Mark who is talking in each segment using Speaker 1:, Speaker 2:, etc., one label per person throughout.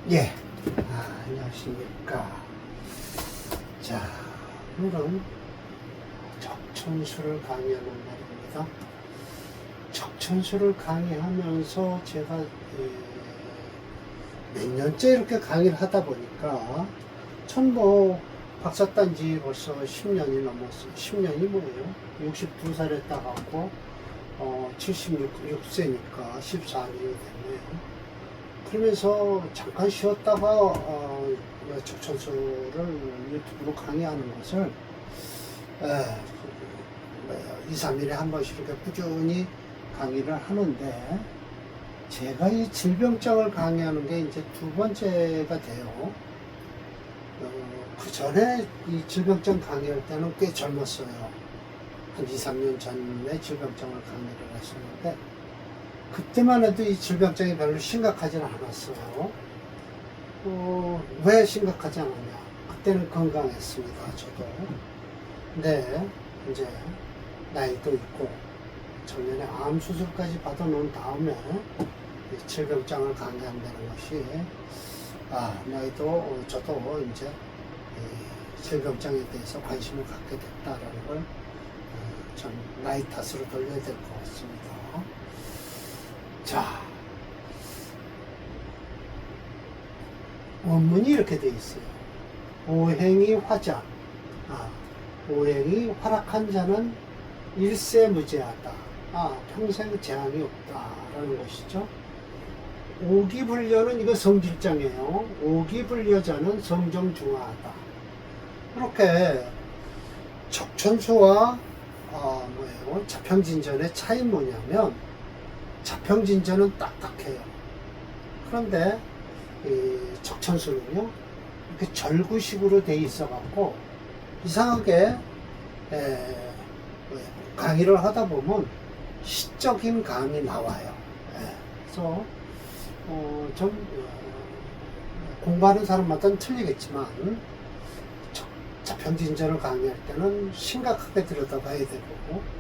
Speaker 1: 예, 안녕하십니까. 자, 오늘은 적천수를 강의하는 날입니다. 적천수를 강의하면서 제가 몇 년째 이렇게 강의를 하다 보니까 전 박사딴지 벌써 10년이 넘었어요. 10년이 뭐예요? 62살에 따갖고 76세니까 14년이 됐네요. 그러면서 잠깐 쉬었다가 적천수를 유튜브로 강의하는 것을 2, 3일에 한 번씩 이렇게 꾸준히 강의를 하는데, 제가 이 질병장을 강의하는 게 이제 두 번째가 돼요. 그 전에 이 질병장 강의할 때는 꽤 젊었어요. 한 2, 3년 전에 질병장을 강의를 했었는데, 그때만 해도 이 질병장이 별로 심각하지는 않았어요. 왜 심각하지 않았냐? 그때는 건강했습니다, 저도. 근데 이제 나이도 있고 작년에 암 수술까지 받아놓은 다음에 이 질병장을 강의한다는 것이 나이도 저도 이제 이 질병장에 대해서 관심을 갖게 됐다라는 걸 좀 나이 탓으로 돌려야 될 것 같습니다. 자, 원문이 이렇게 되어 있어요. 오행이 화자. 오행이 활약한 자는 일세무제하다. 평생 재앙이 없다라는 것이죠. 오기불려는 이거 성질장이에요. 오기불려자는 성정중화하다. 이렇게 적천수와 자평진전의 차이는 뭐냐면, 자평진전은 딱딱해요. 그런데 이 적천수는요, 이렇게 절구식으로 돼 있어 갖고 이상하게 강의를 하다 보면 시적인 감이 나와요. 그래서 좀 공부하는 사람마다는 틀리겠지만, 자평진전을 강의할 때는 심각하게 들여다봐야 되고,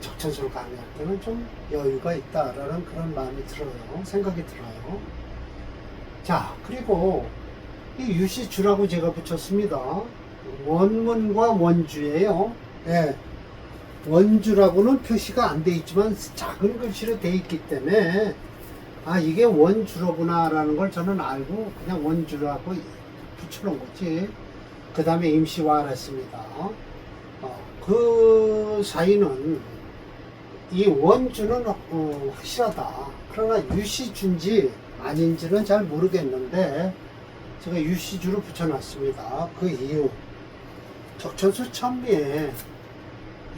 Speaker 1: 적천수를 강의할 때는 좀 여유가 있다라는 그런 마음이 들어요. 생각이 들어요. 자, 그리고 이 유시주라고 제가 붙였습니다. 원문과 원주예요. 원주라고는 표시가 안 돼 있지만 작은 글씨로 돼 있기 때문에 이게 원주로구나 라는 걸 저는 알고 그냥 원주라고 붙여놓은 거지. 그 다음에 임시화를 했습니다. 그 사이는 이 원주는 확실하다. 그러나 유시주인지 아닌지는 잘 모르겠는데 제가 유시주로 붙여놨습니다. 그 이유, 적천수 천미에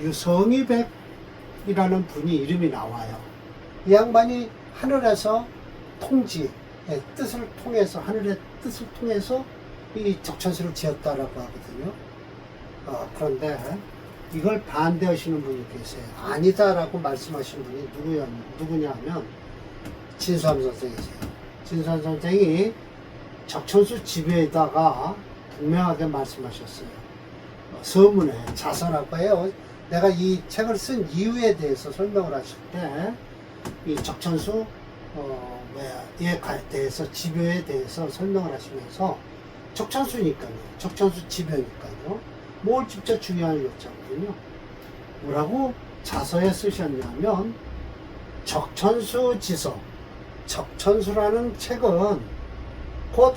Speaker 1: 유성희백이라는 분이 이름이 나와요. 이 양반이 하늘에서 통지, 뜻을 통해서, 하늘의 뜻을 통해서 이 적천수를 지었다라고 하거든요. 그런데 이걸 반대하시는 분이 계세요. 아니다라고 말씀하시는 분이 누구냐 하면 진수함 선생이세요. 진수함 선생이 적천수 집에다가 분명하게 말씀하셨어요. 서문에 자서라고 해요. 내가 이 책을 쓴 이유에 대해서 설명을 하실 때 이 적천수 에 대해서, 집요에 대해서 설명을 하시면서, 적천수니까요, 적천수 집요니까요, 뭘 진짜 중요한 요자거든요. 뭐라고 자서에 쓰셨냐면, 적천수 지서, 적천수라는 책은 곧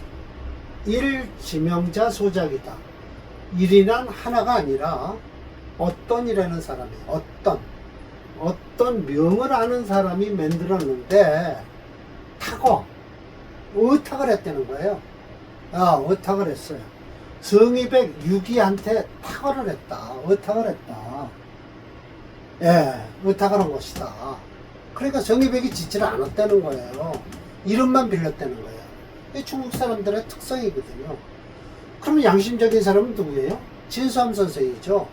Speaker 1: 일지명자 소작이다. 일이란 하나가 아니라 어떤이라는 사람이에요. 어떤 명을 아는 사람이 만들었는데 의탁을 했다는 거예요. 의탁을 했어요. 성희백 유기한테 탁월을 했다. 의탁을 했다. 의탁을 한 것이다. 그러니까 성희백이 짓지를 않았다는 거예요. 이름만 빌렸다는 거예요. 이게 중국 사람들의 특성이거든요. 그럼 양심적인 사람은 누구예요? 진수함 선생이죠.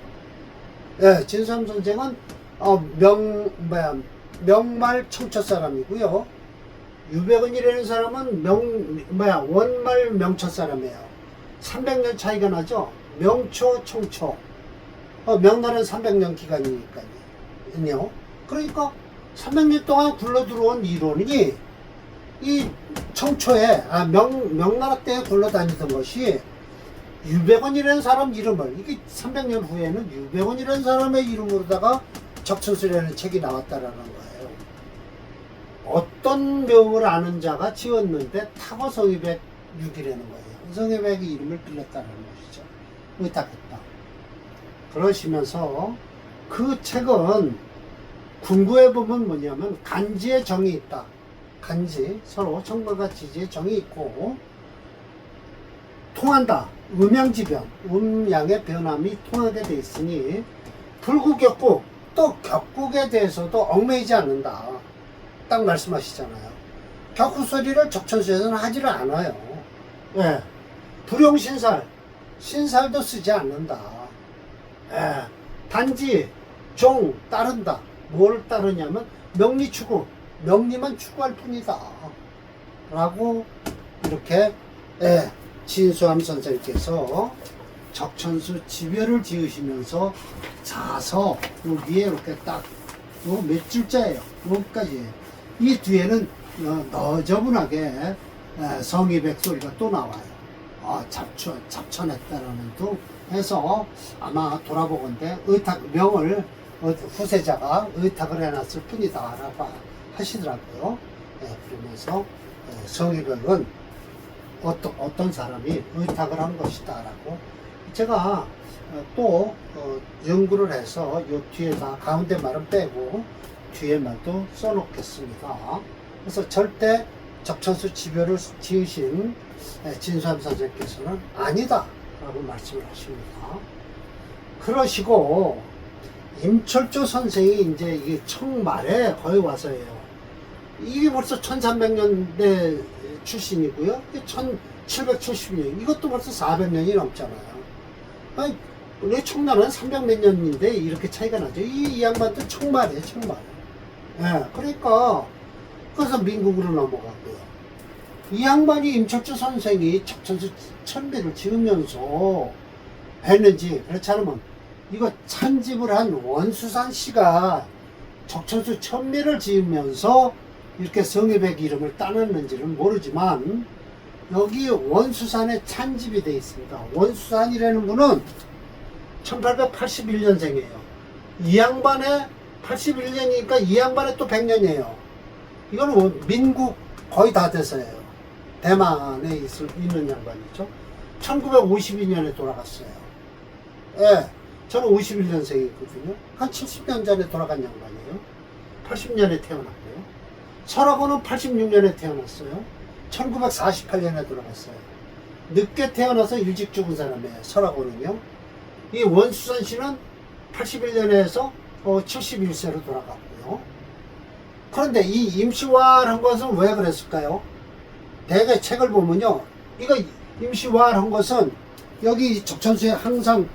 Speaker 1: 진수함 선생은 명말 청초 사람이고요. 유백은이라는 사람은 원말 명초 사람이에요. 300년 차이가 나죠. 명초, 청초. 명날은 300년 기간이니까요. 그러니까 300년 동안 굴러 들어온 이론이 이 청초에 명나라 때 굴러다니던 것이 유배원이라는 사람 이름을, 이게 300년 후에는 유배원이라는 사람의 이름으로다가 적천수라는 책이 나왔다라는 거예요. 어떤 명을 아는 자가 지었는데 타고 성의백 6이라는 거예요. 성의백의 이름을 빌렸다는 것이죠. 의탁했다. 그러시면서 그 책은 궁구에 보면 뭐냐면 간지의 정이 있다. 간지, 서로 청각과 지지의 정이 있고 통한다. 음양지변, 음양의 변함이 통하게 돼 있으니 불구격국, 또 격국에 대해서도 얽매이지 않는다. 딱 말씀하시잖아요. 격국소리를 적천수에서는 하지를 않아요. 예. 불용신살, 신살도 쓰지 않는다. 예. 단지 종 따른다. 뭘 따르냐면 명리추구, 명리만 추구할 뿐이다. 라고 이렇게 진수함 선생님께서 적천수 지별을 지으시면서 자서 여기에 이렇게 딱 요 몇 줄자예요. 여기까지. 이 뒤에는 너저분하게 성의백 소리가 또 나와요. 잡천했다라는 둥 해서 아마 돌아보건대 명을 후세자가 의탁을 해놨을 뿐이다 라고 하시더라고요. 그러면서 성의백은 어떤 사람이 의탁을 한 것이다 라고 제가 또 연구를 해서 요 뒤에다 가운데 말은 빼고 뒤에 말도 써놓겠습니다. 그래서 절대 적천수 지별을 지으신 진수함 선생님께서는 아니다 라고 말씀을 하십니다. 그러시고 임철조 선생이 이제 이게 청말에 거의 와서예요. 이게 벌써 1300년대 출신이고요. 1770년, 이것도 벌써 400년이 넘잖아요. 아니, 우리 청나라는 300몇 년인데 이렇게 차이가 나죠. 이 양반도 청말이에요, 청말. 예, 그러니까, 그래서 민국으로 넘어가고요. 이 양반이 임철주 선생이 적천수 천비를 지으면서 했는지, 그렇지 않으면, 이거 찬집을 한 원수산 씨가 적천수 천비를 지으면서 이렇게 성의백 이름을 따놨는지는 모르지만 여기 원수산에 찬집이 되어 있습니다. 원수산이라는 분은 1881년생이에요. 이 양반의 81년이니까 이 양반의 또 100년이에요. 이거는 민국 거의 다 돼서예요. 대만에 있는 양반이죠. 1952년에 돌아갔어요. 예, 저는 51년생이거든요. 한 70년 전에 돌아간 양반이에요. 80년에 태어났고요. 설하고는 86년에 태어났어요. 1948년에 돌아갔어요. 늦게 태어나서 일찍 죽은 사람이에요. 설하고는요. 이 원수산 씨는 81년에서 71세로 돌아갔고요. 그런데 이 임시화한 것은 왜 그랬을까요? 대개 책을 보면요. 이거 임시화한 것은 여기 적천수에 항상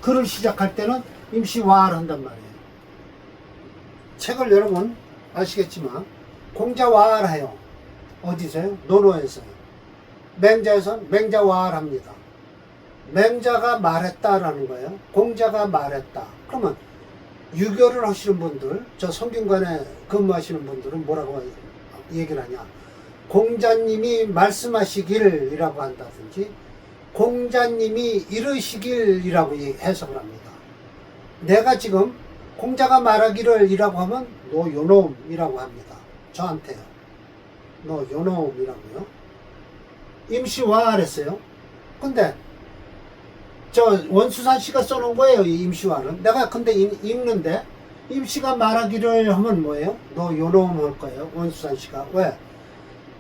Speaker 1: 글을 시작할 때는 임시화를 한단 말이에요. 책을 여러분 아시겠지만 공자화를 해요. 어디서요? 논어에서요. 맹자에서는 맹자화를 합니다. 맹자가 말했다라는 거예요. 공자가 말했다. 그러면 유교를 하시는 분들, 저 성균관에 근무하시는 분들은 뭐라고 얘기를 하냐. 공자님이 말씀하시길이라고 한다든지 공자님이 이르시길이라고 해석을 합니다. 내가 지금 공자가 말하기를 이라고 하면 너 요놈이라고 합니다. 저한테요. 너 요놈이라고요. 임시화를 했어요. 근데 저 원수산 씨가 써놓은 거예요. 이 임시화는. 내가 근데 읽는데 임시가 말하기를 하면 뭐예요? 너 요놈 할 거예요. 원수산 씨가. 왜?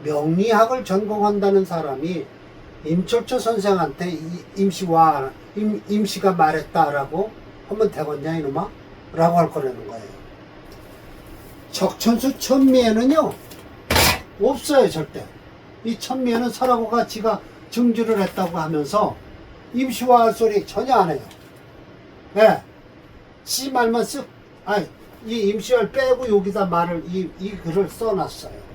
Speaker 1: 명리학을 전공한다는 사람이 임철조 선생한테 임시가 말했다라고 하면 되겠냐 이놈아? 라고 할 거라는 거예요. 적천수 천미에는요 없어요. 절대. 이 천미에는 설하고가 지가 증주를 했다고 하면서 임시화할 소리 전혀 안 해요. 네. 지 말만 이 임시화를 빼고 여기다 말을 이 글을 써놨어요.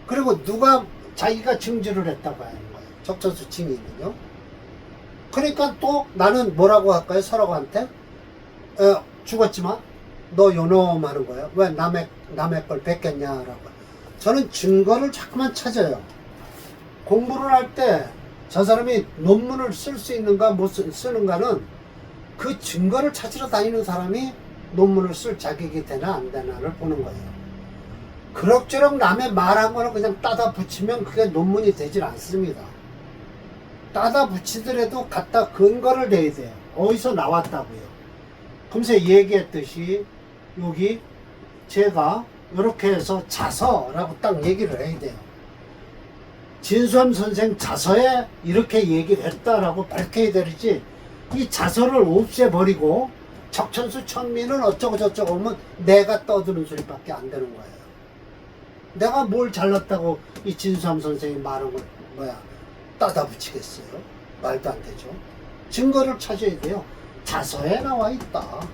Speaker 1: 그리고 누가 자기가 증주를 했다고 하는 거예요. 적천수 증인은요. 그러니까 또 나는 뭐라고 할까요? 설하고한테 죽었지만 너 요놈 하는 거예요. 왜 남의 걸 뺏겠냐라고. 저는 증거를 자꾸만 찾아요. 공부를 할 때 저 사람이 논문을 쓸 수 있는가 못 쓰는가는 그 증거를 찾으러 다니는 사람이 논문을 쓸 자격이 되나 안 되나를 보는 거예요. 그럭저럭 남의 말한 거는 그냥 따다 붙이면 그게 논문이 되질 않습니다. 따다 붙이더라도 갖다 근거를 대야 돼요. 어디서 나왔다고요. 금세 얘기했듯이 여기 제가 이렇게 해서 자서라고 딱 얘기를 해야 돼요. 진수함 선생 자서에 이렇게 얘기를 했다라고 밝혀야 되지, 이 자서를 없애버리고 적천수 천미는 어쩌고 저쩌고 하면 내가 떠드는 소리밖에 안 되는 거예요. 내가 뭘 잘났다고 이 진수함 선생이 말한 걸 따다 붙이겠어요? 말도 안 되죠. 증거를 찾아야 돼요. 자서에 나와 있다.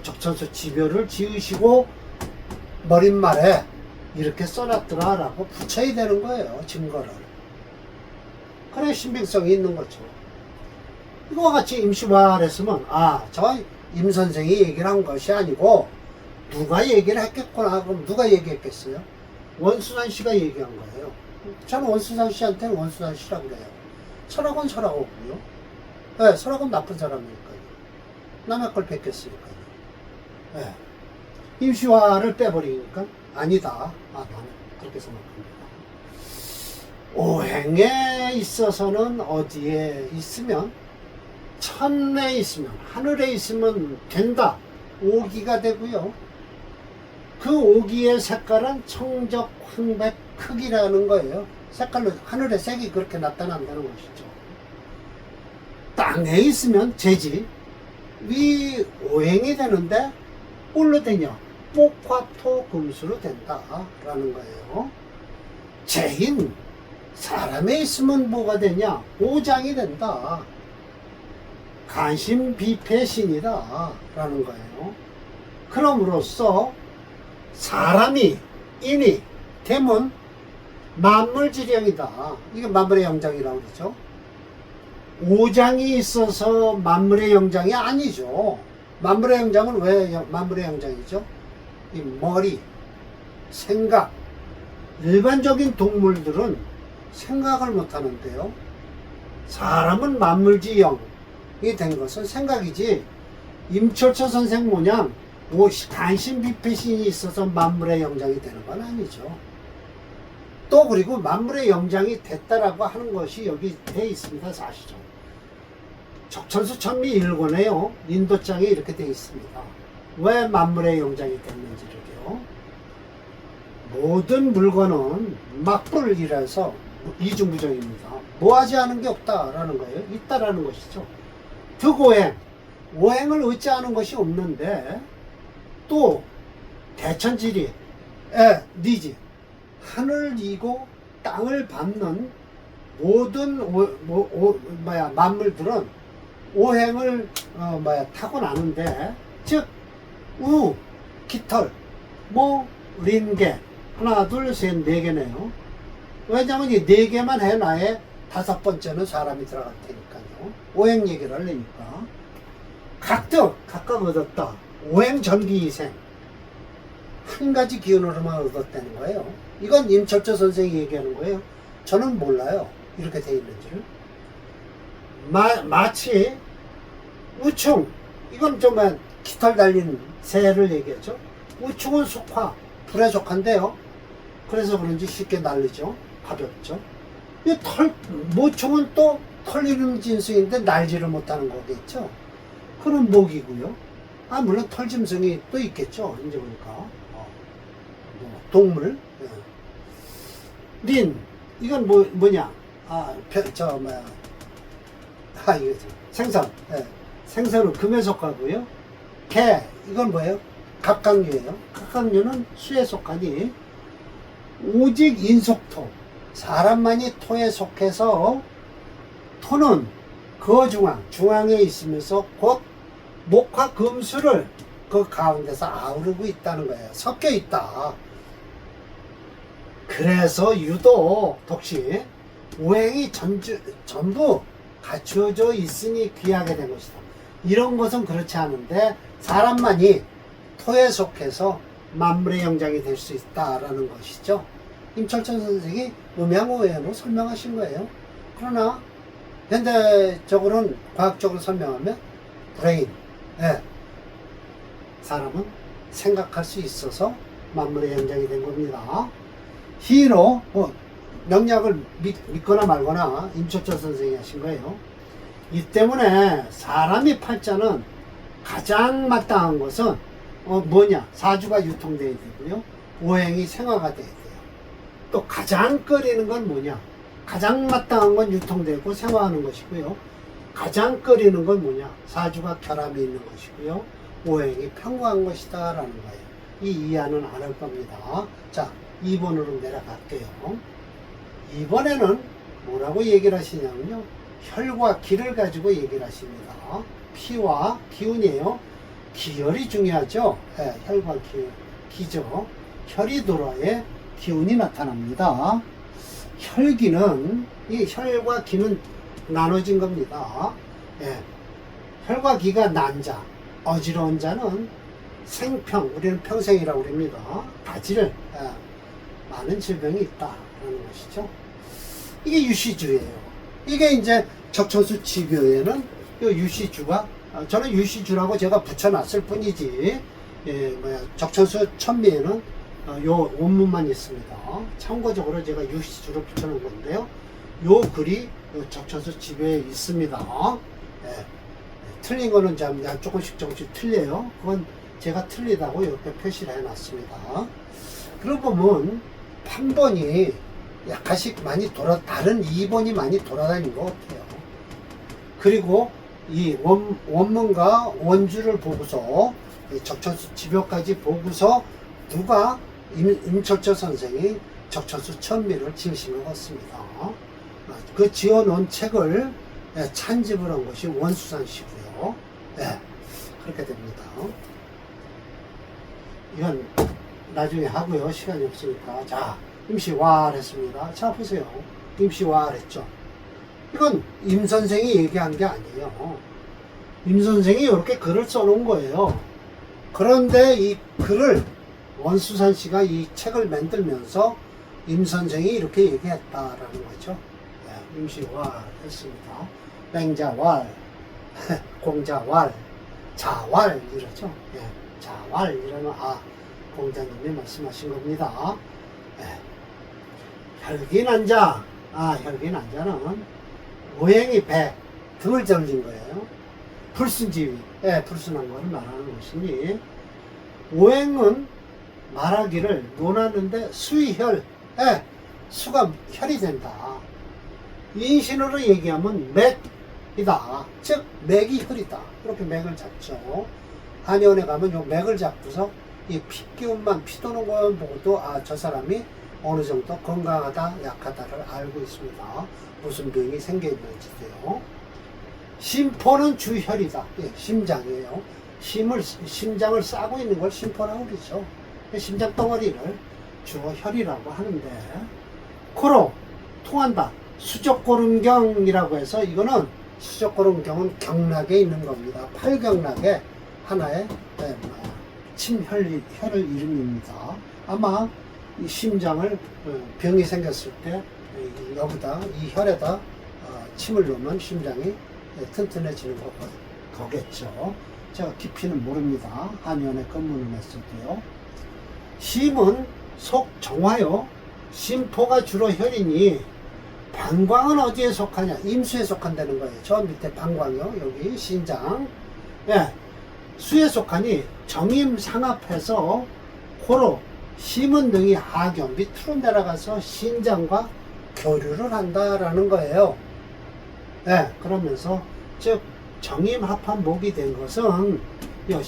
Speaker 1: 적천수 지별을 지으시고 머릿말에 이렇게 써놨더라 라고 붙여야 되는 거예요. 증거를. 그래 신빙성이 있는 거죠. 이거와 같이 임시화를 했으면 저 임 선생이 얘기를 한 것이 아니고 누가 얘기를 했겠구나. 그럼 누가 얘기했겠어요? 원수산 씨가 얘기한 거예요. 저는 원수산 씨한테는 원수산 씨라고 그래요. 설학은 설학이고요. 네, 설학은 나쁜 사람이니까요. 남의 걸 뺏겼으니까요. 네. 임시화를 빼버리니까 아니다. 나는 그렇게 생각합니다. 오행에 있어서는 어디에 있으면, 천에 있으면, 하늘에 있으면 된다. 오기가 되고요. 그 오기의 색깔은 청적, 훈백, 크기라는 거예요. 색깔로 하늘의 색이 그렇게 나타난다는 것이죠. 땅에 있으면 재지. 위 오행이 되는데 뭘로 되냐? 목화토 금수로 된다라는 거예요. 재인 사람에 있으면 뭐가 되냐? 오장이 된다. 간신비패신이다 라는 거예요. 그럼으로써 사람이 인이 되면 만물지령이다. 이게 만물의 영장이라고 그러죠. 오장이 있어서 만물의 영장이 아니죠. 만물의 영장은 왜 만물의 영장이죠? 이 머리, 생각. 일반적인 동물들은 생각을 못 하는데요. 사람은 만물지영이 된 것은 생각이지, 임철철 선생 모양 간신비패신이 있어서 만물의 영장이 되는 건 아니죠. 또 그리고 만물의 영장이 됐다라고 하는 것이 여기 돼 있습니다. 사실은 적천수 천미 일권에요. 인도장에 이렇게 돼 있습니다. 왜 만물의 영장이 됐는지를요. 모든 물건은 막불이라서 이중부정입니다. 뭐하지 않은 게 없다라는 거예요. 있다라는 것이죠. 득오행, 오행을 얻지 않은 것이 없는데, 또 대천지리, 니지, 하늘 이고 땅을 밟는 모든 만물들은 오행을 타고나는데, 즉 우, 깃털, 린개, 하나 둘 셋 네 개네요. 왜냐면 이 네 개만 해놔야 다섯 번째는 사람이 들어갈 테니까요. 오행 얘기를 하려니까 각각 얻었다. 오행 전기이생 한 가지 기운으로만 얻었다는 거예요. 이건 임철조 선생이 얘기하는 거예요. 저는 몰라요. 이렇게 돼 있는지를. 마치 우충, 이건 정말 깃털 달린 새를 얘기하죠. 우충은 속화, 불에 속한데요. 그래서 그런지 쉽게 날리죠. 가볍죠. 이 모충은 또 털리는 진수인데 날지를 못하는 거겠죠. 그런 목이고요. 물론 털짐승이 또 있겠죠. 이제 보니까 동물. 린, 이건 뭐냐? 이거 생선. 생선은 금에 속하고요. 개, 이건 뭐예요? 갑각류예요. 갑각류는 수에 속하니 오직 인속토, 사람만이 토에 속해서 토는 중앙에 있으면서 곧 목화 금수를 그 가운데서 아우르고 있다는 거예요. 섞여 있다. 그래서 유독 독시 오행이 전부 갖추어져 있으니 귀하게 된 것이다. 이런 것은 그렇지 않은데 사람만이 토에 속해서 만물의 영장이 될 수 있다라는 것이죠. 임철천 선생이 음양오해로 설명하신 거예요. 그러나 현대적으로는 과학적으로 설명하면 브레인, 예, 사람은 생각할 수 있어서 만물의 영장이 된 겁니다. 희로 명약을 믿거나 말거나 임철천 선생이 하신 거예요. 이 때문에 사람이 팔자는 가장 마땅한 것은 뭐냐? 사주가 유통돼야 되고요. 오행이 생화가 돼야 돼요. 또 가장 꺼리는 건 뭐냐? 가장 마땅한 건 유통되고 생화하는 것이고요. 가장 꺼리는 건 뭐냐? 사주가 결함이 있는 것이고요. 오행이 평화한 것이다 라는 거예요. 이 이해는 안 할 겁니다. 자, 2번으로 내려갈게요. 2번에는 뭐라고 얘기를 하시냐면요. 혈과 기를 가지고 얘기를 하십니다. 피와 기운이에요. 기혈이 중요하죠. 네, 혈과 기죠. 혈이 돌아야 기운이 나타납니다. 혈기는, 이 혈과 기는 나눠진 겁니다. 네, 혈과 기가 난 자, 어지러운 자는 생평, 우리는 평생이라고 그럽니다. 다질, 많은 질병이 있다라는 것이죠. 이게 유시주예요. 이게 이제 적천수 지교에는 이 유시주가, 저는 유시주라고 제가 붙여놨을 뿐이지, 적천수 천미에는 요 원문만 있습니다. 참고적으로 제가 유시주로 붙여놓은 건데요. 요 글이 요 적천수 지교에 있습니다. 틀린 거는 조금씩 틀려요. 그건 제가 틀리다고 이렇게 표시를 해놨습니다. 그러고 보면 판본이 약간씩 많이 다른 2번이 많이 돌아다닌 것 같아요. 그리고 이 원문과 원주를 보고서 적천수 지표까지 보고서 누가 임철천 선생이 적천수 천미를 지으신 것 같습니다. 그 지어놓은 책을 찬집을 한 것이 원수산시고요. 그렇게 됩니다. 이건 나중에 하고요. 시간이 없으니까. 자, 임시와할 했습니다. 자, 보세요. 임시와할 했죠. 이건 임 선생이 얘기한 게 아니에요. 임 선생이 이렇게 글을 써놓은 거예요. 그런데 이 글을 원수산 씨가 이 책을 만들면서 임 선생이 이렇게 얘기했다라는 거죠. 임시와할 했습니다. 맹자왈, 공자왈, 자왈 이러죠. 자왈 이러면 공자님이 말씀하신 겁니다. 혈기난자, 혈기난자는 오행이 100 등을 절린 거예요. 불순지위, 불순한 것을 말하는 것이니, 오행은 말하기를 논하는데 수의혈, 수가 혈이 된다. 인신으로 얘기하면 맥이다. 즉 맥이 혈이다. 이렇게 맥을 잡죠. 한의원에 가면 요 맥을 잡고서 이 피기운만 피도는 걸 보고도 저 사람이 어느 정도 건강하다 약하다를 알고 있습니다. 무슨 병이 생겨 있는지도요. 심포는 주혈이다. 심장이에요. 심장을 싸고 있는 걸 심포라고 그러죠. 심장 덩어리를 주혈이라고 하는데, 코로 통한다. 수족고름경이라고 해서, 이거는 수족고름경은 경락에 있는 겁니다. 팔경락에 하나의 침혈, 혈을 이름입니다. 아마 이 심장을 병이 생겼을 때 여기다 이 혈에다 침을 넣으면 심장이 튼튼해지는 거겠죠. 제가 깊이는 모릅니다. 한의원에 근무를 했을 때요. 심은 속 정화요. 심포가 주로 혈이니 방광은 어디에 속하냐? 임수에 속한다는 거예요. 저 밑에 방광요. 여기 신장. 수에 속하니 정임 상합해서 코로 심은 등이 하경 밑으로 내려가서 신장과 교류를 한다라는 거예요. 그러면서 즉 정임 합한 목이 된 것은 요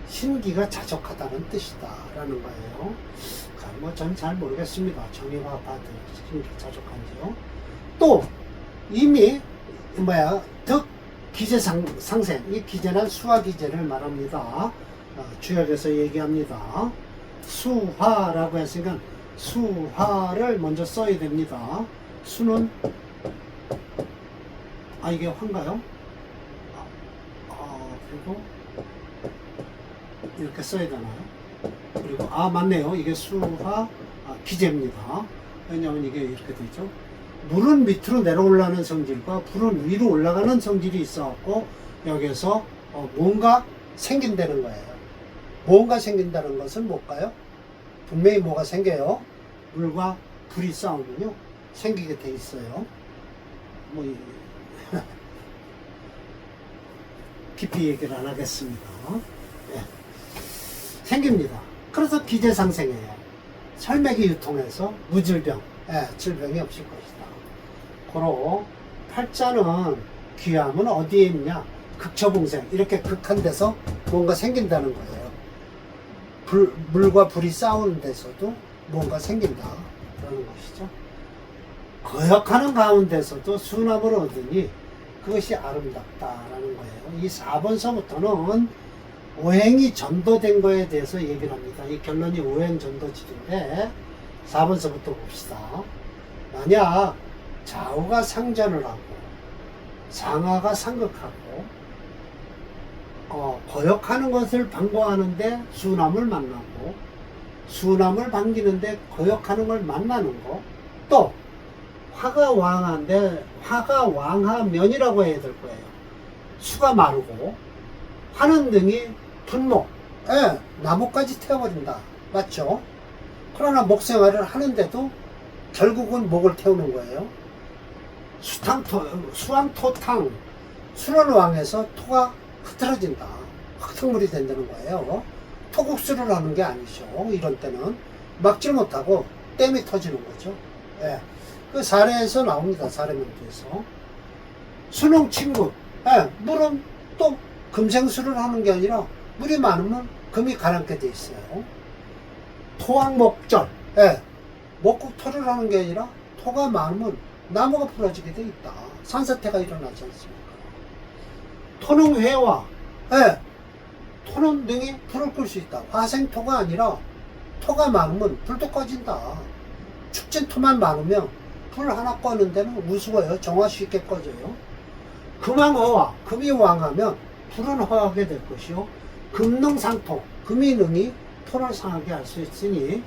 Speaker 1: 신기가 자족하다는 뜻이다라는 거예요. 뭐 전 잘 모르겠습니다. 정임 합한 신기 자족한지요. 또 이미 덕 기재 상생, 이 기재는 수화 기재를 말합니다. 주역에서 얘기합니다. 수화라고 했으니까 수화를 먼저 써야 됩니다. 수는 이게 화인가요? 그리고 이렇게 써야 되나요? 그리고 맞네요. 이게 수화 기제입니다. 왜냐하면 이게 이렇게 되죠. 물은 밑으로 내려올라가는 성질과 불은 위로 올라가는 성질이 있어갖고 여기서 뭔가 생긴다는 거예요. 뭔가 생긴다는 것은 뭘까요? 분명히 뭐가 생겨요. 물과 불이 싸우면요 생기게 돼 있어요. 깊이 얘기를 안 하겠습니다. 네. 생깁니다. 그래서 기제상생해요. 혈맥이 유통해서 무질병, 질병이 없을 것이다. 고로 팔자는 귀함은 어디에 있냐? 극처봉생, 이렇게 극한 데서 뭔가 생긴다는 거예요. 물과 불이 싸우는 데서도 뭔가 생긴다 그러는 것이죠. 거역하는 가운데서도 수남을 얻으니 그것이 아름답다라는 거예요. 이 4번서부터는 오행이 전도된 거에 대해서 얘기를 합니다. 이 결론이 오행 전도질인데 4번서부터 봅시다. 만약 좌우가 상전을 하고 상하가 상극하고 거역하는 것을 방고하는데 수남을 만나고 수남을 반기는데 거역하는 걸 만나는 거, 또 화가 왕한데 화가 왕하면이라고 해야 될 거예요. 수가 마르고 화는 등이 분목, 나무까지 태워버린다. 맞죠? 그러나 목생활을 하는데도 결국은 목을 태우는 거예요. 수왕토탕, 순원왕에서 토가 흐트러진다. 흙탕물이 된다는 거예요. 토국수를 하는 게 아니죠. 이런 때는 막질 못하고 댐이 터지는 거죠. 그 사례에서 나옵니다. 사례문제에서. 수농침금, 물은 또 금생수를 하는 게 아니라 물이 많으면 금이 가라앉게 돼 있어요. 토왕목절, 목국토를 하는 게 아니라 토가 많으면 나무가 부러지게 돼 있다. 산사태가 일어나지 않습니까? 토능회화, 토는 등이 불을 끌 수 있다. 화생토가 아니라 토가 많으면 불도 꺼진다. 축진 토만 많으면 불 하나 꺼는 데는 우스워요. 정화 쉽게 꺼져요. 금왕허화, 금이 왕하면 불은 허하게 될 것이요. 금능상토, 금이 능이 토를 상하게 할 수 있으니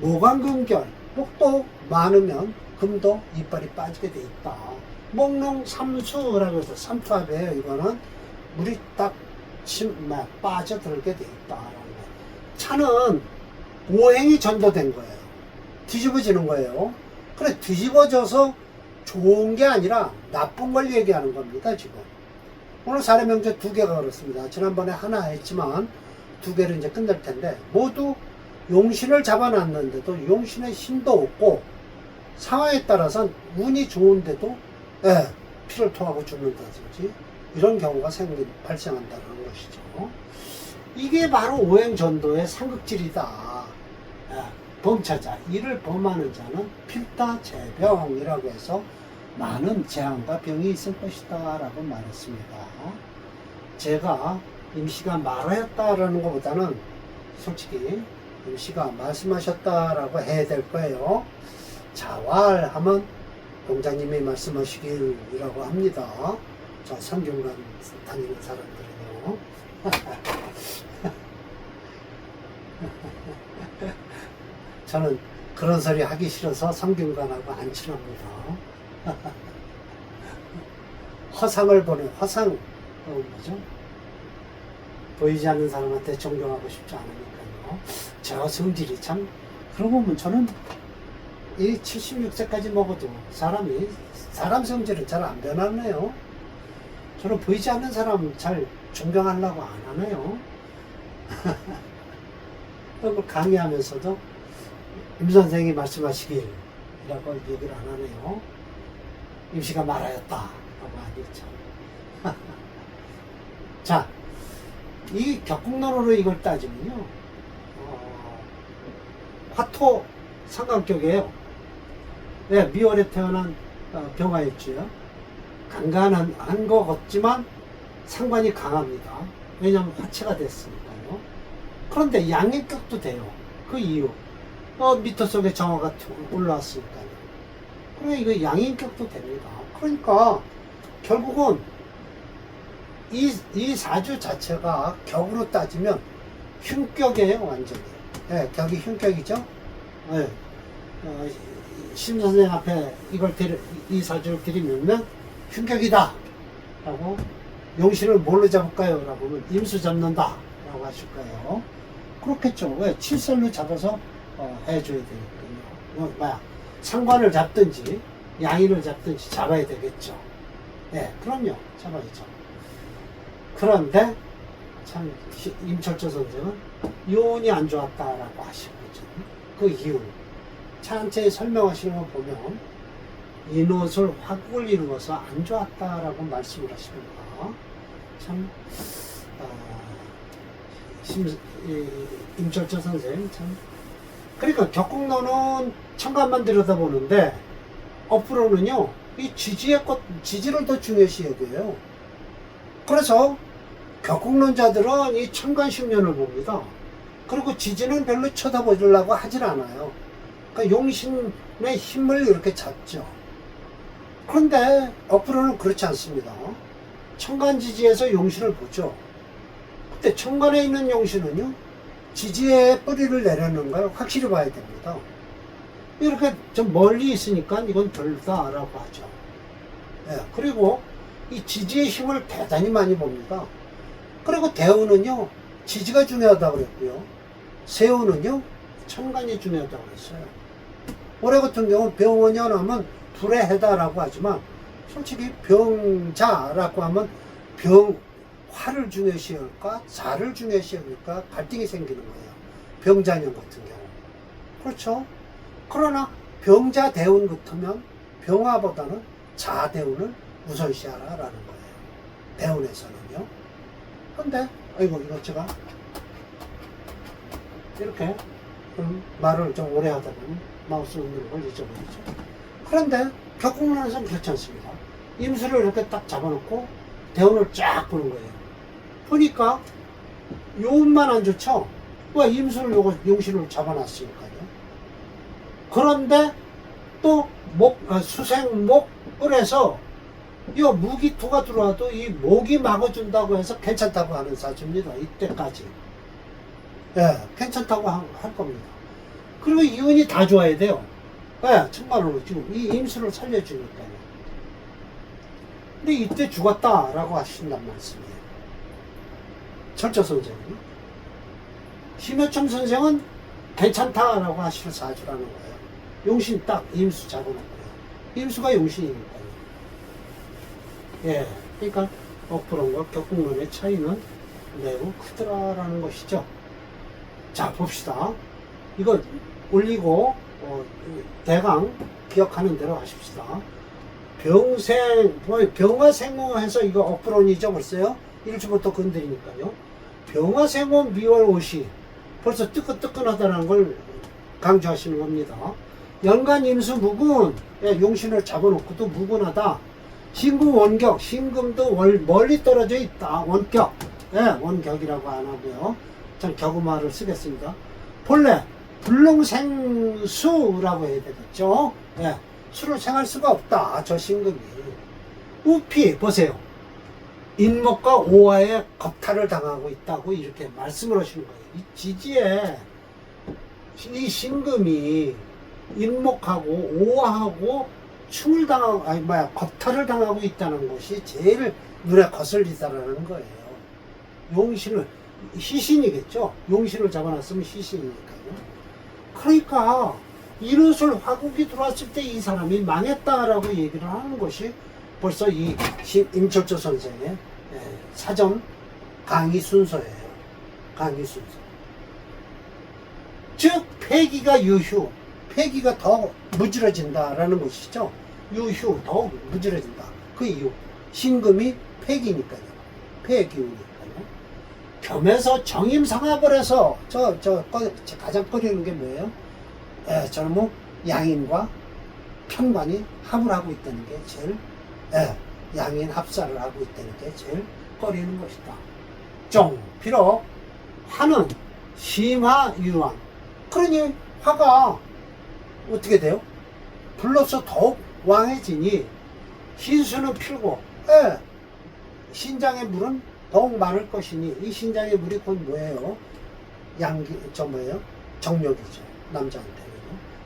Speaker 1: 모관금결, 목도 많으면 금도 이빨이 빠지게 돼 있다. 목농삼수라고 해서 삼투합이에요. 이거는 물이 딱 빠져들게 돼 있다. 차는 오행이 전도된 거예요. 뒤집어지는 거예요. 그래, 뒤집어져서 좋은 게 아니라 나쁜 걸 얘기하는 겁니다, 지금. 오늘 사례명제 2개가 그렇습니다. 지난번에 하나 했지만 2개를 이제 끝낼 텐데, 모두 용신을 잡아놨는데도 용신의 힘도 없고, 상황에 따라서는 운이 좋은데도, 피를 토하고 죽는다든지, 이런 경우가 발생한다는 것이죠. 이게 바로 오행전도의 상극질이다. 범차자, 이를 범하는 자는 필다재병이라고 해서 많은 재앙과 병이 있을 것이다 라고 말했습니다. 제가 임시가 말하였다라는 것보다는 솔직히 임시가 말씀하셨다라고 해야 될 거예요. 자활하면 공자님이 말씀하시길이라고 합니다. 저 성균관 다니는 사람들은요. 저는 그런 소리 하기 싫어서 성균관하고 안 친합니다. 허상을 보는, 허상, 뭐죠? 보이지 않는 사람한테 존경하고 싶지 않으니까요. 저 성질이 참, 그러고 보면 저는 이 76세까지 먹어도 사람 성질은 잘 안 변하네요. 저는 보이지 않는 사람 잘 존경하려고 안 하네요. 그걸 강의하면서도 임 선생이 말씀하시길 이라고 얘기를 안 하네요. 임시가 말하였다 라고 하겠죠. 자, 이 격국론으로 이걸 따지면요, 화토 상관격이에요. 미월에 태어난 병화일주요. 간간한 것 같지만 상관이 강합니다. 왜냐하면 화체가 됐으니까요. 그런데 양인격도 돼요. 그 이유, 미터 속에 정화가 올라왔으니까요. 그러면 이거 양인격도 됩니다. 그러니까 결국은 이 사주 자체가 격으로 따지면 흉격이에요. 완전히 예, 격이 흉격이죠. 예. 심 선생 앞에 이 사주를 들이밀면 흉격이다 라고, 용신을 뭘로 잡을까요? 라고 하면 임수 잡는다 라고 하실 거예요. 그렇겠죠. 왜? 칠설로 잡아서 해줘야 되니까요. 상관을 잡든지 양인을 잡든지 잡아야 되겠죠. 네, 그럼요. 잡아야죠. 그런데 참 임철조 선생은 요운이 안 좋았다라고 하시고 있죠. 그 이유 차한채 설명하시는 거 보면 인옷을 화국을 이루어서 안 좋았다라고 말씀을 하십니다. 참 임철조 선생 참. 그러니까 격국론은 천간만 들여다보는데 앞으로는요 이 지지를 더 중요시 여겨요. 그래서 격국론자들은 이 천간식년을 봅니다. 그리고 지지는 별로 쳐다보려고 하질 않아요. 그러니까 용신의 힘을 이렇게 잡죠. 그런데 앞으로는 그렇지 않습니다. 천간지지에서 용신을 보죠. 근데 천간에 있는 용신은요 지지에 뿌리를 내려놓는 걸 확실히 봐야 됩니다. 이렇게 좀 멀리 있으니까 이건 별다라고 하죠. 예, 그리고 이 지지의 힘을 대단히 많이 봅니다. 그리고 대우는요 지지가 중요하다고 그랬고요, 세우는요 천간이 중요하다고 그랬어요. 올해 같은 경우는 병원연 하면 불의 해다라고 하지만 솔직히 병자라고 하면 화를 중요시 여길까 자를 중요시 여길까 갈등이 생기는 거예요. 병자년 같은 경우. 그렇죠. 그러나 병자 대운 같으면 병화보다는 자 대운을 우선시하라라는 거예요. 대운에서는요. 근데 아이고 이거 제가 이렇게 말을 좀 오래 하다 보면 마우스 놓는 걸 잊어버리죠. 그런데 격국론에서는 그렇지 않습니다. 임수를 이렇게 딱 잡아놓고 대운을 쫙 보는 거예요. 보니까 요운만 안 좋죠. 왜? 임수를 용신을 잡아놨으니까요. 그런데 또 수생목을 해서 이 무기토가 들어와도 이 목이 막아준다고 해서 괜찮다고 하는 사주입니다. 이때까지. 예, 괜찮다고 할 겁니다. 그리고 이 운이 다 좋아야 돼요. 예, 정말로 지금 이 임수를 살려주니까요. 근데 이때 죽었다라고 하신단 말씀이에요. 철저 선생은. 심여청 선생은 괜찮다라고 하실 사주라는 거예요. 용신 딱 임수 잡아놓고요. 임수가 용신이니까요. 예, 그러니까 억부론과 격국론의 차이는 매우 크더라라는 것이죠. 자, 봅시다. 이거 올리고 대강 기억하는 대로 하십시다. 병화생호해서 이거 억부론이죠 벌써요. 일주부터 건드리니까요. 병화생호 미월오시 벌써 뜨끈뜨끈하다는 걸 강조하시는 겁니다. 연간 임수 무군, 용신을 잡아놓고도 무군하다. 신금 원격, 신금도 멀리 떨어져 있다. 원격, 원격이라고 안 하고요. 전 격음화를 쓰겠습니다. 본래 불능생수라고 해야 되겠죠. 수를 생할 수가 없다. 저 신금이. 우피 보세요. 인목과 오화에 겁탈을 당하고 있다고 이렇게 말씀을 하시는 거예요. 이 지지에 이 신금이 인목하고 오화하고 충을 당하고 겁탈을 당하고 있다는 것이 제일 눈에 거슬리다라는 거예요. 용신을 시신이겠죠. 용신을 잡아놨으면 시신이니까요. 그러니까 이것을 화국이 들어왔을 때 이 사람이 망했다라고 얘기를 하는 것이 벌써 이 임철조 선생의 사전 강의 순서예요. 강의 순서. 즉 폐기가 유휴, 폐기가 더 무질어진다라는 것이죠. 유휴, 더 무질어진다. 그 이유 신금이 폐기니까요. 폐기우니까요. 겸해서 정임상합을 해서 가장 꺼리는 게 뭐예요? 저는 뭐 양인과 편관이 합을 하고 있다는 게 제일 양인 합사를 하고 있다는 게 제일 꺼리는 것이다. 비록 화는 심화유왕. 그러니 화가 어떻게 돼요? 불로서 더욱 왕해지니 신수는 필고 신장의 물은 더욱 많을 것이니 이 신장의 물이 곧 뭐예요? 양기 뭐예요? 정력이죠. 남자한테는.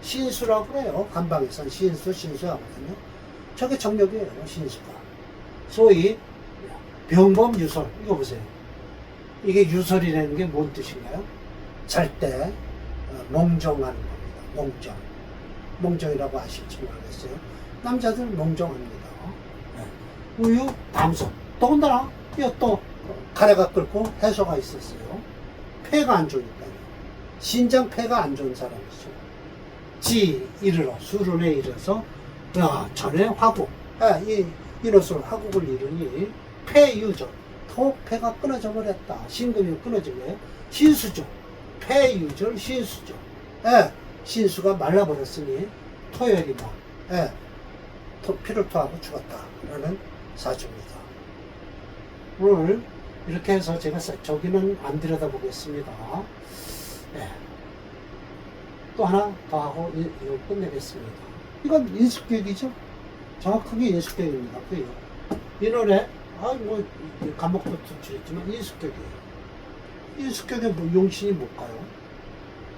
Speaker 1: 신수라고 그래요. 간방에선 신수 하거든요. 저게 정력이에요. 신수가. 소위 병범 유설. 이거 보세요. 이게 유설이라는 게 뭔 뜻인가요? 잘 때 몽정하는 겁니다. 몽정이라고 아실지 모르겠어요. 남자들 몽정합니다. 우유, 담소. 더군다나 이거 또 가래가 끓고 해소가 있었어요. 폐가 안 좋으니까요. 신장 폐가 안 좋은 사람이죠. 지 이르러 수론에 이르러서 전에 화국 이로써 화국을 이루니 폐유절 폐가 끊어져 버렸다. 신금이 끊어진 거예요. 신수죠. 폐유절 신수죠. 신수가 말라버렸으니 토열이 피를 토하고 죽었다라는 사주입니다. 오늘 이렇게 해서 제가 저기는 안 들여다보겠습니다. 또 하나 더 하고 이거 끝내겠습니다. 이건 인수격이죠. 정확하게 인수격입니다. 이 노래 감옥도 투출했지만 인수격이에요. 인수격에 뭐 용신이 못 가요?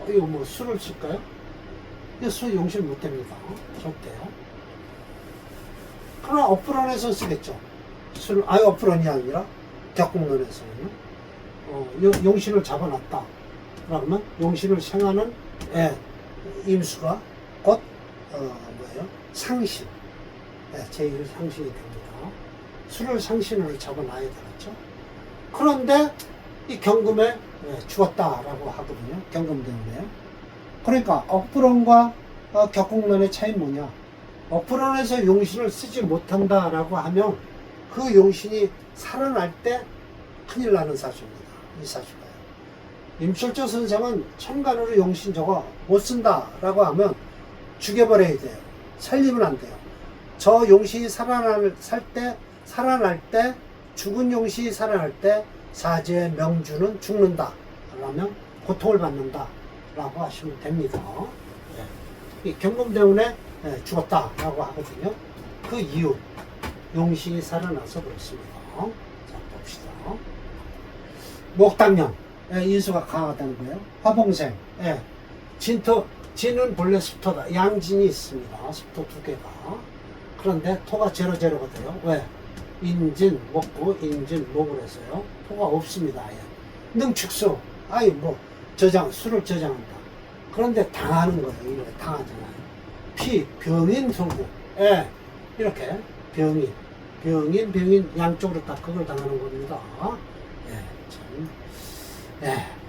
Speaker 1: 이거 뭐 술을 쓸까요? 이거 술 용신 못 됩니다. 절대요. 그러나 업브론에서 쓰겠죠. 업브론이 아니라 격국론에서는요. 용신을 잡아놨다. 그러면 용신을 생하는 임수가 곧 상신. 제1 상신이 됩니다. 술을 상신으로 잡아놔야 되겠죠. 그런데 이 경금에 죽었다라고 하거든요. 경금 때문에. 그러니까 업브론과 격국론의 차이는 뭐냐? 업브론에서 용신을 쓰지 못한다라고 하면 그 용신이 살아날 때 큰일 나는 사주입니다. 이 사주가요. 임철조 선생은 천간으로 용신 저거 못 쓴다라고 하면 죽여버려야 돼요. 살리면 안 돼요. 저 용신이 살아날 때 죽은 용신이 살아날 때 사제의 명주는 죽는다. 그러면 고통을 받는다. 라고 하시면 됩니다. 이 경금 때문에 죽었다라고 하거든요. 그 이유 용신이 살아나서 그렇습니다. 자, 봅시다. 목당년 인수가 강하다는 거예요. 화봉생 진은 본래 습토다. 양진이 있습니다. 습토 두 개가. 그런데 토가 제로가 돼요. 왜? 인진 목구 인진 목을 해서요. 토가 없습니다. 아예. 능축수 술을 저장한다. 그런데 당하는 거예요. 이거 당하잖아요. 병인 성구. 이렇게 병인 양쪽으로 딱 그걸 당하는 겁니다.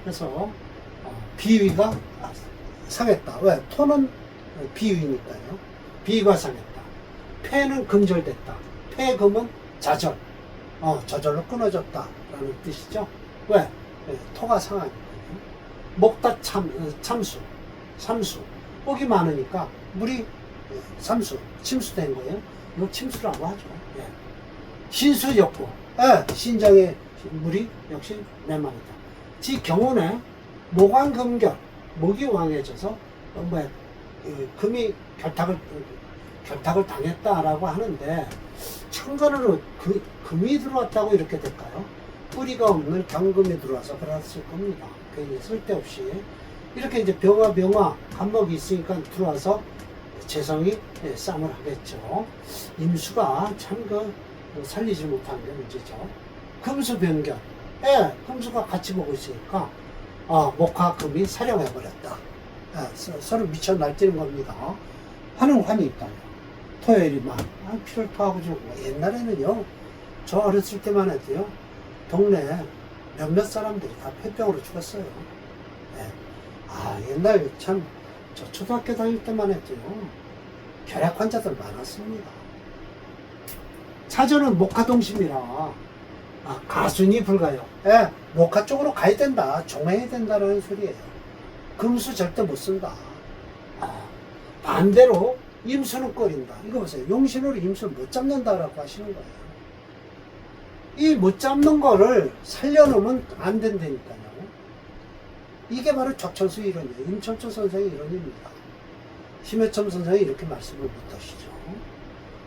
Speaker 1: 그래서 비위가 상했다. 왜? 토는 비위니까요. 비위가 상했다. 폐는 금절됐다. 폐금은 좌절. 저절로 끊어졌다라는 뜻이죠. 왜? 토가 상하니까요. 목다 참수. 삼수. 옥이 많으니까 물이 침수된 거예요. 이거 침수라고 하죠. 신수였고, 신장에 물이 역시 내망이다. 지 경운에 모관금결, 목이 왕해져서 금이 결탁을 당했다라고 하는데 천간으로 금이 들어왔다고 이렇게 될까요? 뿌리가 없는 경금이 들어와서 그랬을 겁니다. 괜히 쓸데없이 이렇게 이제 병화 간목이 있으니까 들어와서 재성이 싸움을 하겠죠. 임수가 참 살리지 못하는 게 문제죠. 금수 변경. 금수가 같이 보고 있으니까 목화 금이 사령해버렸다. 서로 미쳐 날뛰는 겁니다. 화는 환이 있다요. 토요일이 피를 토하고 주고. 옛날에는요, 저 어렸을 때만 해도요, 동네 몇몇 사람들이 다 폐병으로 죽었어요. 옛날 참 저 초등학교 다닐 때만 해도요, 결핵 환자들 많았습니다. 차저는 목화동심이라 가순이 불가요. 목화 쪽으로 가야 된다, 종해야 된다는 소리예요. 금수 절대 못 쓴다. 반대로 임수는 꺼린다. 이거 보세요. 용신으로 임수를 못 잡는다라고 하시는 거예요. 이 못 잡는 거를 살려놓으면 안 된다니까요. 이게 바로 적천수 이론이에요. 임철조 선생의 이론입니다. 심해첨 선생이 이렇게 말씀을 못 하시죠.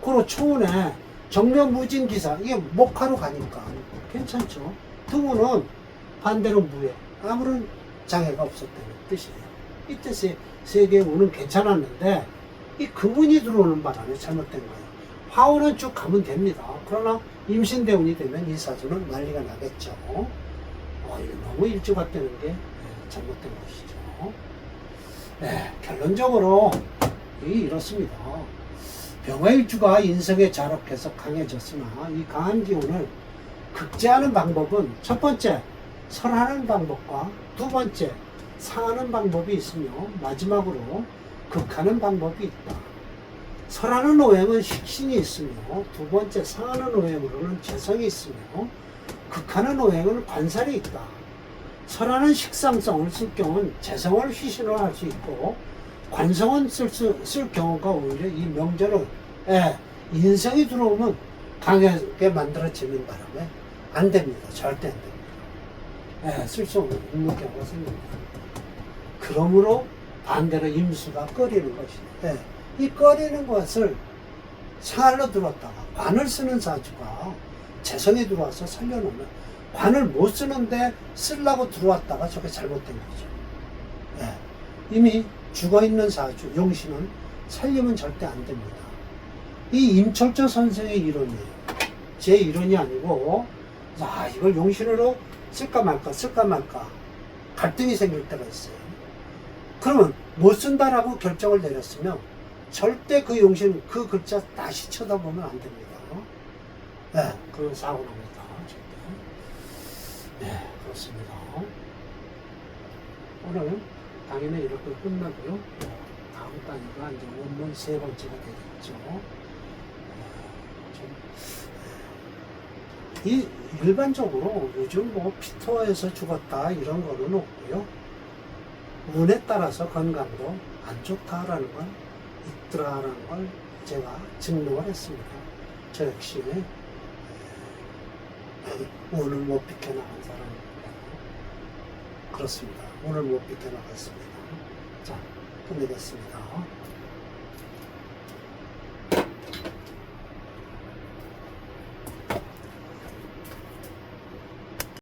Speaker 1: 그리고 초운에 정묘무진기사, 이게 목화로 가니까 괜찮죠. 등우는 반대로 무해, 아무런 장애가 없었다는 뜻이에요. 이때 세계의 운은 괜찮았는데 이 금운이 들어오는 바람에 잘못된 거예요. 화운은 쭉 가면 됩니다. 그러나 임신대운이 되면 이 사주는 난리가 나겠죠. 이거 너무 일찍 왔다는 게 잘못된 것이죠. 네, 결론적으로 이렇습니다. 병화일주가 인성에 자록해서 강해졌으나 이 강한 기운을 극제하는 방법은 첫 번째, 설하는 방법과 두 번째, 상하는 방법이 있으며 마지막으로 극하는 방법이 있다. 설하는 오행은 식신이 있으며 두 번째 상하는 오행으로는 재성이 있으며 극하는 오행은 관살이 있다. 설하는 식상성을 쓸 경우는 재성을 휘신을 할 수 있고 관성은 쓸 경우가 오히려 이 명절은 인성이 들어오면 강하게 만들어지는 바람에 안 됩니다. 절대 안 됩니다. 쓸 수 없는 경우가 생깁니다. 그러므로 반대로 임수가 꺼리는 것인데 이 꺼리는 것을 상할로 들어왔다가 관을 쓰는 사주가 재성이 들어와서 살려놓으면 관을 못 쓰는데 쓰려고 들어왔다가 저게 잘못된 거죠. 이미 죽어있는 사주, 용신은 살리면 절대 안 됩니다. 이 임철조 선생의 이론이에요. 제 이론이 아니고, 이걸 용신으로 쓸까 말까 갈등이 생길 때가 있어요. 그러면 못 쓴다라고 결정을 내렸으면 절대 그 용신, 그 글자 다시 쳐다보면 안 됩니다. 그건 사고 납니다. 절대. 그렇습니다. 오늘 당연히 이렇게 끝나고요. 다음 단위가 이제 원문 세 번째가 되겠죠. 이 일반적으로 요즘 뭐 피터에서 죽었다 이런 거는 없고요. 운에 따라서 건강도 안 좋다라는 건 있더라라는 걸 제가 증명을 했습니다. 저 역시 운을 못 비켜나간 사람입니다. 그렇습니다. 오늘 못 비켜나갔습니다. 자, 끝내겠습니다.